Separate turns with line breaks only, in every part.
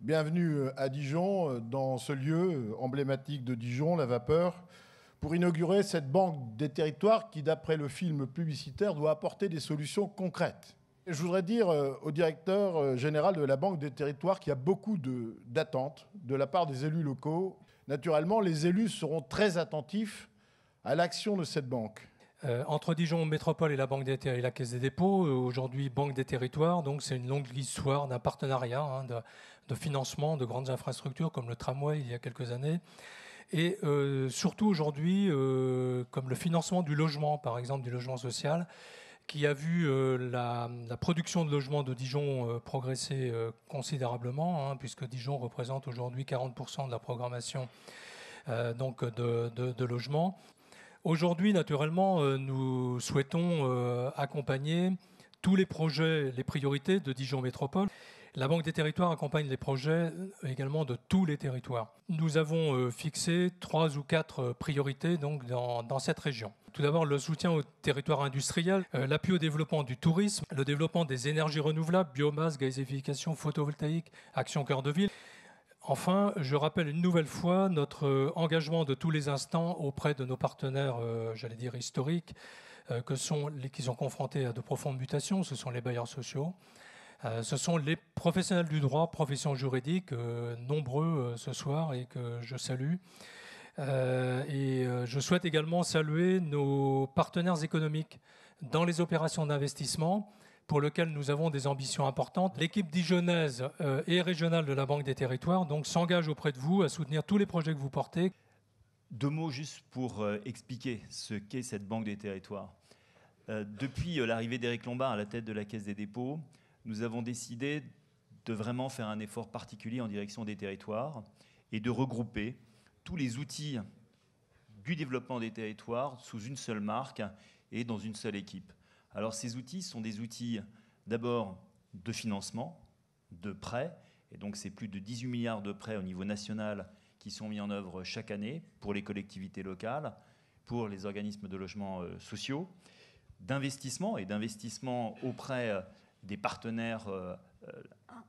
Bienvenue à Dijon, dans ce lieu emblématique de Dijon, la Vapeur, pour inaugurer cette banque des territoires qui, d'après le film publicitaire, doit apporter des solutions concrètes. Je voudrais dire au directeur général de la Banque des territoires qu'il y a beaucoup d'attentes de la part des élus locaux. Naturellement, les élus seront très attentifs à l'action de cette banque.
Entre Dijon Métropole et la Banque des et la Caisse des dépôts, aujourd'hui Banque des territoires, donc c'est une longue histoire d'un partenariat, de financement de grandes infrastructures comme le tramway il y a quelques années. Et surtout aujourd'hui, comme le financement du logement, par exemple du logement social, qui a vu la production de logements de Dijon progresser considérablement, puisque Dijon représente aujourd'hui 40% de la programmation donc de logements. Aujourd'hui, naturellement, nous souhaitons accompagner tous les projets, les priorités de Dijon Métropole. La Banque des territoires accompagne les projets également de tous les territoires. Nous avons fixé 3 ou 4 priorités donc, dans cette région. Tout d'abord, le soutien aux territoires industriels, l'appui au développement du tourisme, le développement des énergies renouvelables, biomasse, gazification, photovoltaïque, action cœur de ville. Enfin, je rappelle une nouvelle fois notre engagement de tous les instants auprès de nos partenaires, j'allais dire historiques, qui sont confrontés à de profondes mutations. Ce sont les bailleurs sociaux, ce sont les professionnels du droit, professions juridiques, nombreux ce soir et que je salue. Je souhaite également saluer nos partenaires économiques dans les opérations d'investissement, pour lequel nous avons des ambitions importantes. L'équipe dijonnaise et régionale de la Banque des territoires donc, s'engage auprès de vous à soutenir tous les projets que vous portez.
2 mots juste pour expliquer ce qu'est cette Banque des territoires. Depuis l'arrivée d'Éric Lombard à la tête de la Caisse des dépôts, nous avons décidé de vraiment faire un effort particulier en direction des territoires et de regrouper tous les outils du développement des territoires sous une seule marque et dans une seule équipe. Alors ces outils sont des outils d'abord de financement, de prêts, et donc c'est plus de 18 milliards de prêts au niveau national qui sont mis en œuvre chaque année pour les collectivités locales, pour les organismes de logement sociaux, d'investissement et d'investissement auprès des partenaires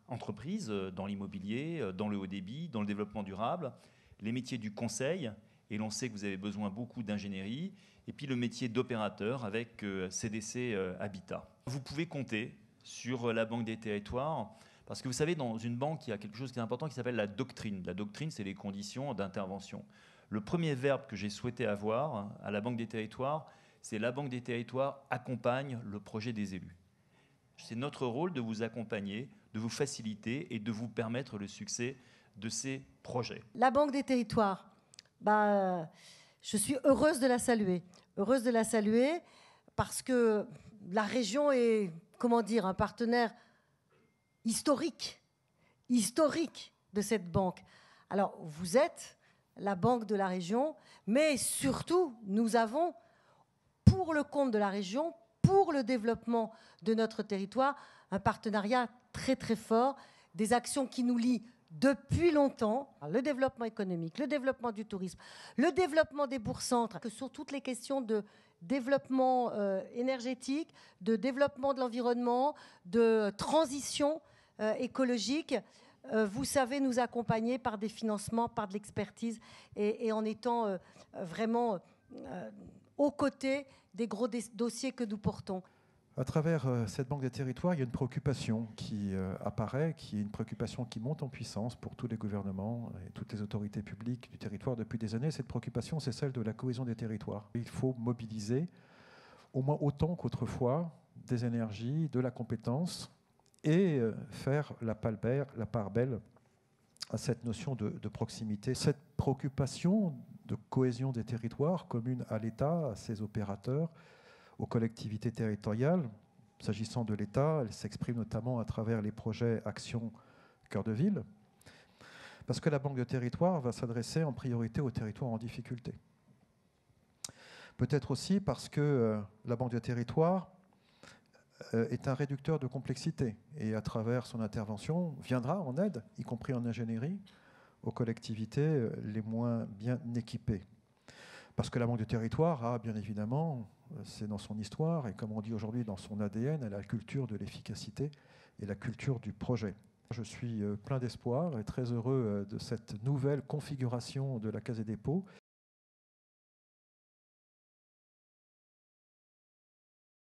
entreprises dans l'immobilier, dans le haut débit, dans le développement durable, les métiers du conseil, et l'on sait que vous avez besoin beaucoup d'ingénierie, et puis le métier d'opérateur avec CDC Habitat. Vous pouvez compter sur la Banque des territoires, parce que vous savez, dans une banque, il y a quelque chose qui est important qui s'appelle la doctrine. La doctrine, c'est les conditions d'intervention. Le premier verbe que j'ai souhaité avoir à la Banque des territoires, c'est la Banque des territoires accompagne le projet des élus. C'est notre rôle de vous accompagner, de vous faciliter et de vous permettre le succès de ces projets.
La Banque des territoires, je suis heureuse de la saluer. Heureuse de la saluer parce que la région est, un partenaire historique de cette banque. Alors, vous êtes la banque de la région, mais surtout, nous avons, pour le compte de la région, pour le développement de notre territoire, un partenariat très très fort, des actions qui nous lient depuis longtemps, le développement économique, le développement du tourisme, le développement des bourgs-centres, que sur toutes les questions de développement énergétique, de développement de l'environnement, de transition écologique, vous savez nous accompagner par des financements, par de l'expertise et en étant vraiment aux côtés des gros dossiers que nous portons.
À travers cette Banque des territoires, il y a une préoccupation qui apparaît, qui est une préoccupation qui monte en puissance pour tous les gouvernements et toutes les autorités publiques du territoire depuis des années. Cette préoccupation, c'est celle de la cohésion des territoires. Il faut mobiliser au moins autant qu'autrefois des énergies, de la compétence et faire la part belle à cette notion de proximité. Cette préoccupation de cohésion des territoires commune à l'État, à ses opérateurs, aux collectivités territoriales. S'agissant de l'État, elle s'exprime notamment à travers les projets Action Cœur de Ville, parce que la Banque de territoire va s'adresser en priorité aux territoires en difficulté. Peut-être aussi parce que la Banque de territoire est un réducteur de complexité et à travers son intervention viendra en aide, y compris en ingénierie, aux collectivités les moins bien équipées. Parce que la Banque de territoire a bien évidemment, c'est dans son histoire et comme on dit aujourd'hui dans son ADN, elle a la culture de l'efficacité et la culture du projet. Je suis plein d'espoir et très heureux de cette nouvelle configuration de la Caisse des dépôts